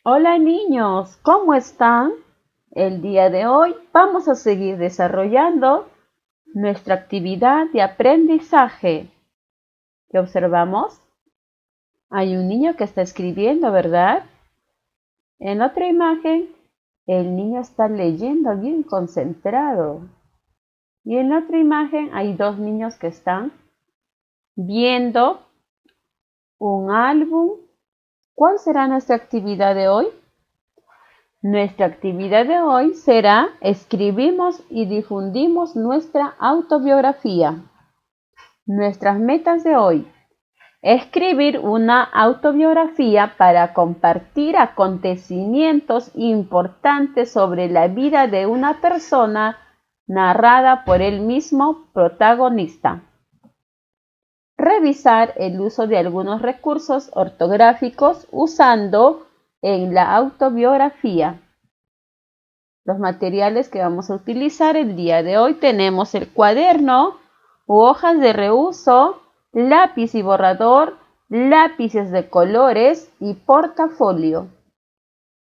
Hola niños, ¿cómo están? El día de hoy vamos a seguir desarrollando nuestra actividad de aprendizaje. ¿Qué observamos? Hay un niño que está escribiendo, ¿verdad? En otra imagen, el niño está leyendo bien concentrado. Y en otra imagen hay dos niños que están viendo un álbum. ¿Cuál será nuestra actividad de hoy? Nuestra actividad de hoy será escribimos y difundimos nuestra autobiografía. Nuestras metas de hoy. Escribir una autobiografía para compartir acontecimientos importantes sobre la vida de una persona narrada por el mismo protagonista. Revisar el uso de algunos recursos ortográficos usando en la autobiografía. Los materiales que vamos a utilizar el día de hoy tenemos el cuaderno u hojas de reuso, lápiz y borrador, lápices de colores y portafolio.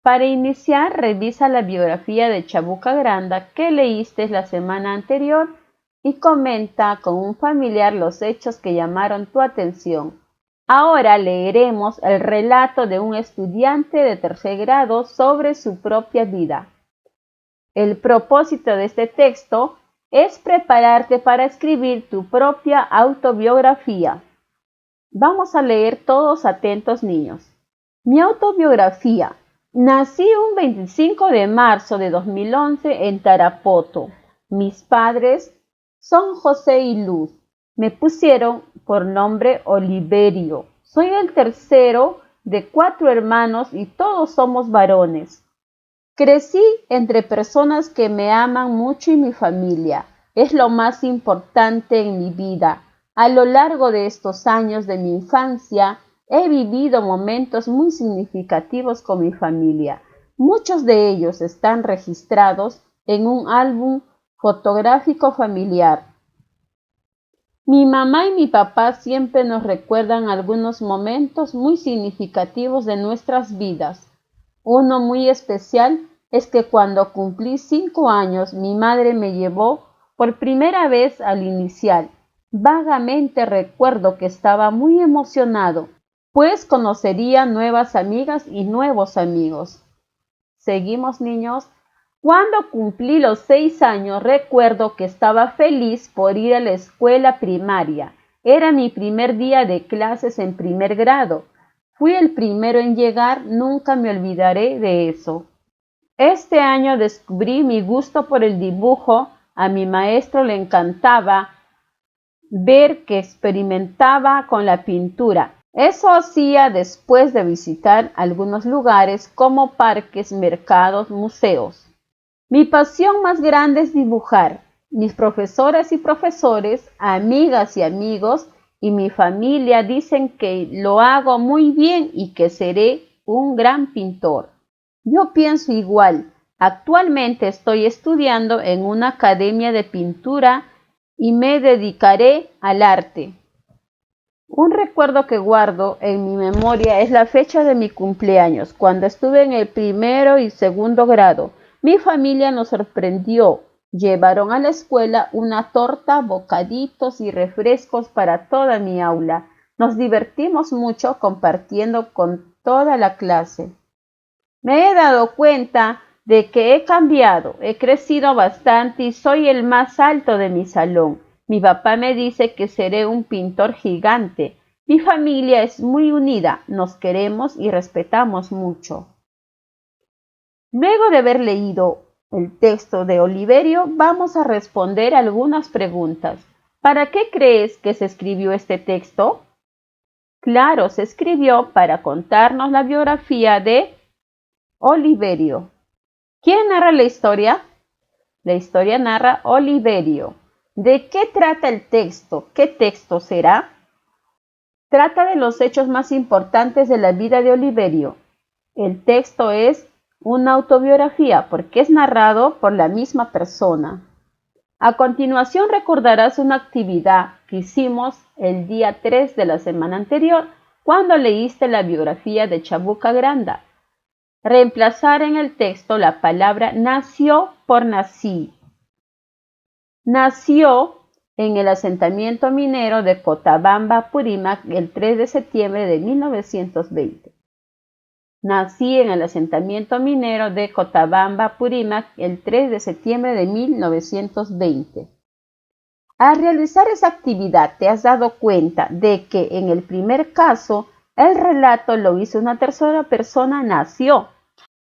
Para iniciar, revisa la biografía de Chabuca Granda que leíste la semana anterior y comenta con un familiar los hechos que llamaron tu atención. Ahora leeremos el relato de un estudiante de tercer grado sobre su propia vida. El propósito de este texto es prepararte para escribir tu propia autobiografía. Vamos a leer todos atentos, niños. Mi autobiografía. Nací un 25 de marzo de 2011 en Tarapoto. Mis padres son José y Luz. Me pusieron por nombre Oliverio. Soy el tercero de 4 hermanos y todos somos varones. Crecí entre personas que me aman mucho y mi familia es lo más importante en mi vida. A lo largo de estos años de mi infancia he vivido momentos muy significativos con mi familia. Muchos de ellos están registrados en un álbum fotográfico familiar. Mi mamá y mi papá siempre nos recuerdan algunos momentos muy significativos de nuestras vidas. Uno muy especial es que cuando cumplí 5 años, mi madre me llevó por primera vez al inicial. Vagamente recuerdo que estaba muy emocionado, pues conocería nuevas amigas y nuevos amigos. Seguimos, niños. Cuando cumplí los 6 años, recuerdo que estaba feliz por ir a la escuela primaria. Era mi primer día de clases en primer grado. Fui el primero en llegar, nunca me olvidaré de eso. Este año descubrí mi gusto por el dibujo. A mi maestro le encantaba ver que experimentaba con la pintura. Eso hacía después de visitar algunos lugares como parques, mercados, museos. Mi pasión más grande es dibujar. Mis profesoras y profesores, amigas y amigos y mi familia dicen que lo hago muy bien y que seré un gran pintor. Yo pienso igual. Actualmente estoy estudiando en una academia de pintura y me dedicaré al arte. Un recuerdo que guardo en mi memoria es la fecha de mi cumpleaños, cuando estuve en el primero y segundo grado. Mi familia nos sorprendió. Llevaron a la escuela una torta, bocaditos y refrescos para toda mi aula. Nos divertimos mucho compartiendo con toda la clase. Me he dado cuenta de que he cambiado, he crecido bastante y soy el más alto de mi salón. Mi papá me dice que seré un pintor gigante. Mi familia es muy unida, nos queremos y respetamos mucho. Luego de haber leído el texto de Oliverio, vamos a responder algunas preguntas. ¿Para qué crees que se escribió este texto? Claro, se escribió para contarnos la biografía de Oliverio. ¿Quién narra la historia? La historia narra Oliverio. ¿De qué trata el texto? ¿Qué texto será? Trata de los hechos más importantes de la vida de Oliverio. El texto es una autobiografía porque es narrado por la misma persona. A continuación recordarás una actividad que hicimos el día 3 de la semana anterior cuando leíste la biografía de Chabuca Granda. reemplazar en el texto la palabra nació por nací. Nació en el asentamiento minero de Cochabamba, Apurímac, el 3 de septiembre de 1920. Nací en el asentamiento minero de Cochabamba, Apurímac, el 3 de septiembre de 1920. Al realizar esa actividad, te has dado cuenta de que en el primer caso, el relato lo hizo una tercera persona, nació,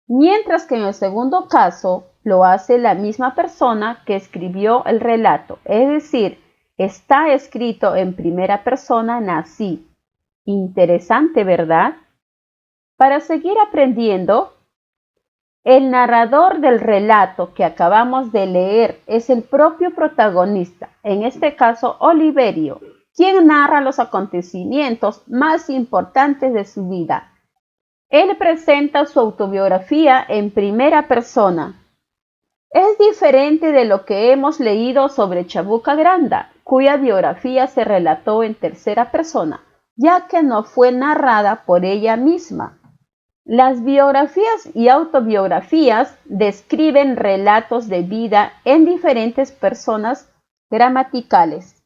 mientras que en el segundo caso lo hace la misma persona que escribió el relato, es decir, está escrito en primera persona, nací. Interesante, ¿verdad? Para seguir aprendiendo, el narrador del relato que acabamos de leer es el propio protagonista, en este caso Oliverio, quien narra los acontecimientos más importantes de su vida. Él presenta su autobiografía en primera persona. Es diferente de lo que hemos leído sobre Chabuca Granda, cuya biografía se relató en tercera persona, ya que no fue narrada por ella misma. Las biografías y autobiografías describen relatos de vida en diferentes personas gramaticales.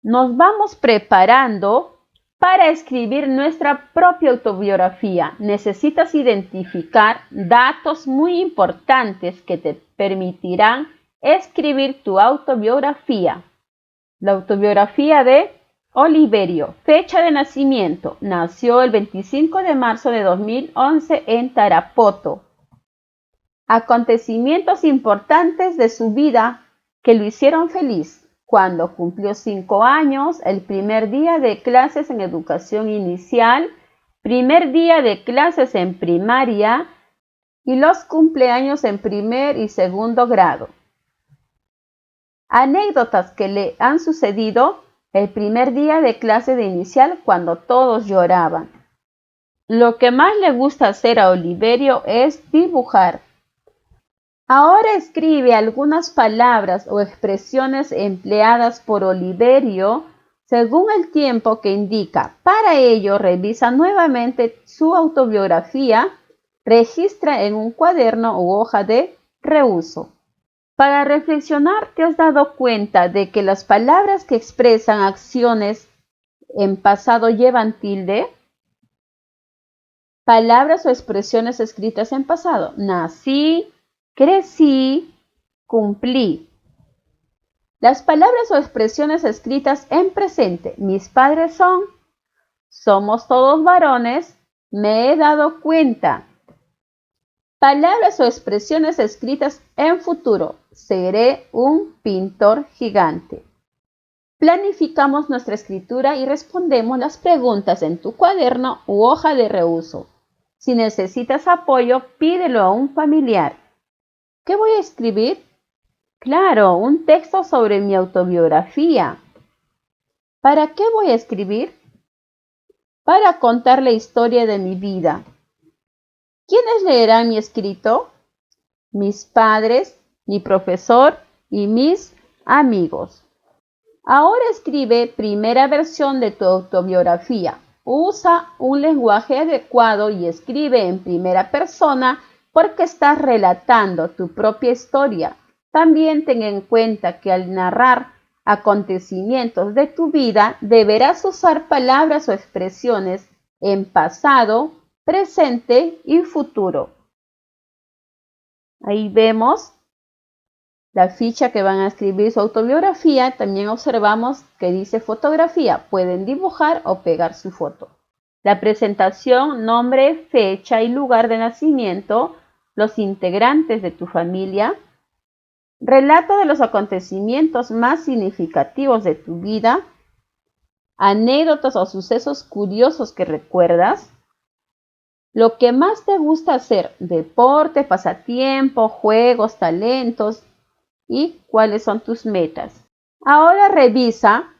Nos vamos preparando para escribir nuestra propia autobiografía. Necesitas identificar datos muy importantes que te permitirán escribir tu autobiografía. La autobiografía de Oliverio. Fecha de nacimiento. Nació el 25 de marzo de 2011 en Tarapoto. Acontecimientos importantes de su vida que lo hicieron feliz. Cuando cumplió 5 años, el primer día de clases en educación inicial, primer día de clases en primaria y los cumpleaños en primer y segundo grado. Anécdotas que le han sucedido el primer día de clase de inicial cuando todos lloraban. Lo que más le gusta hacer a Oliverio es dibujar. Ahora escribe algunas palabras o expresiones empleadas por Oliverio según el tiempo que indica. Para ello, revisa nuevamente su autobiografía, registra en un cuaderno u hoja de reuso. Para reflexionar, ¿te has dado cuenta de que las palabras que expresan acciones en pasado llevan tilde? Palabras o expresiones escritas en pasado. Nací, crecí, cumplí. Las palabras o expresiones escritas en presente. Mis padres son, somos todos varones, me he dado cuenta. Palabras o expresiones escritas en futuro. Seré un pintor gigante. Planificamos nuestra escritura y respondemos las preguntas en tu cuaderno u hoja de reuso. Si necesitas apoyo, pídelo a un familiar. ¿Qué voy a escribir? Claro, un texto sobre mi autobiografía. ¿Para qué voy a escribir? Para contar la historia de mi vida. ¿Quiénes leerán mi escrito? Mis padres, mi profesor y mis amigos. Ahora escribe primera versión de tu autobiografía. Usa un lenguaje adecuado y escribe en primera persona porque estás relatando tu propia historia. También ten en cuenta que al narrar acontecimientos de tu vida deberás usar palabras o expresiones en pasado, presente y futuro. Ahí vemos la ficha que van a escribir su autobiografía. También observamos que dice fotografía. Pueden dibujar o pegar su foto. La presentación, nombre, fecha y lugar de nacimiento, los integrantes de tu familia, relato de los acontecimientos más significativos de tu vida, anécdotas o sucesos curiosos que recuerdas, lo que más te gusta hacer, deporte, pasatiempo, juegos, talentos y cuáles son tus metas. Ahora revisa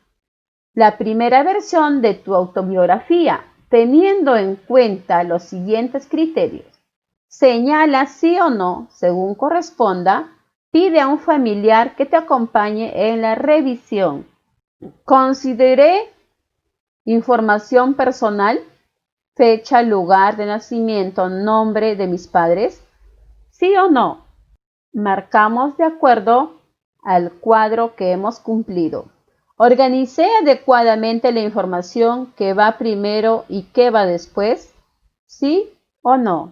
la primera versión de tu autobiografía, teniendo en cuenta los siguientes criterios. Señala sí o no, según corresponda, pide a un familiar que te acompañe en la revisión. Consideré información personal. fecha, lugar de nacimiento, nombre de mis padres? ¿Sí o no? Marcamos de acuerdo al cuadro que hemos cumplido. ¿Organicé adecuadamente la información que va primero y que va después? ¿Sí o no?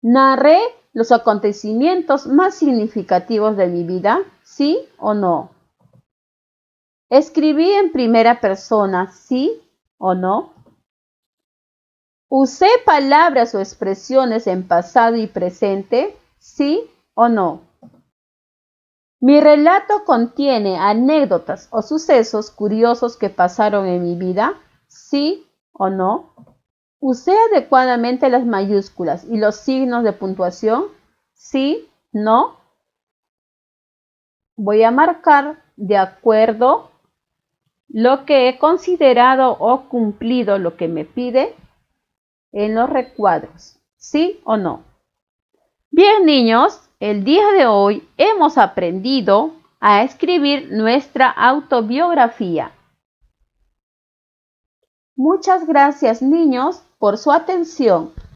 ¿Narré los acontecimientos más significativos de mi vida? ¿Sí o no? ¿Escribí en primera persona? ¿Sí o no? ¿Usé palabras o expresiones en pasado y presente? ¿Sí o no? ¿Mi relato contiene anécdotas o sucesos curiosos que pasaron en mi vida? ¿Sí o no? ¿Usé adecuadamente las mayúsculas y los signos de puntuación? ¿Sí? ¿No? Voy a marcar de acuerdo lo que he considerado o cumplido lo que me pide en los recuadros. ¿Sí o no? Bien, niños, el día de hoy hemos aprendido a escribir nuestra autobiografía. Muchas gracias, niños, por su atención.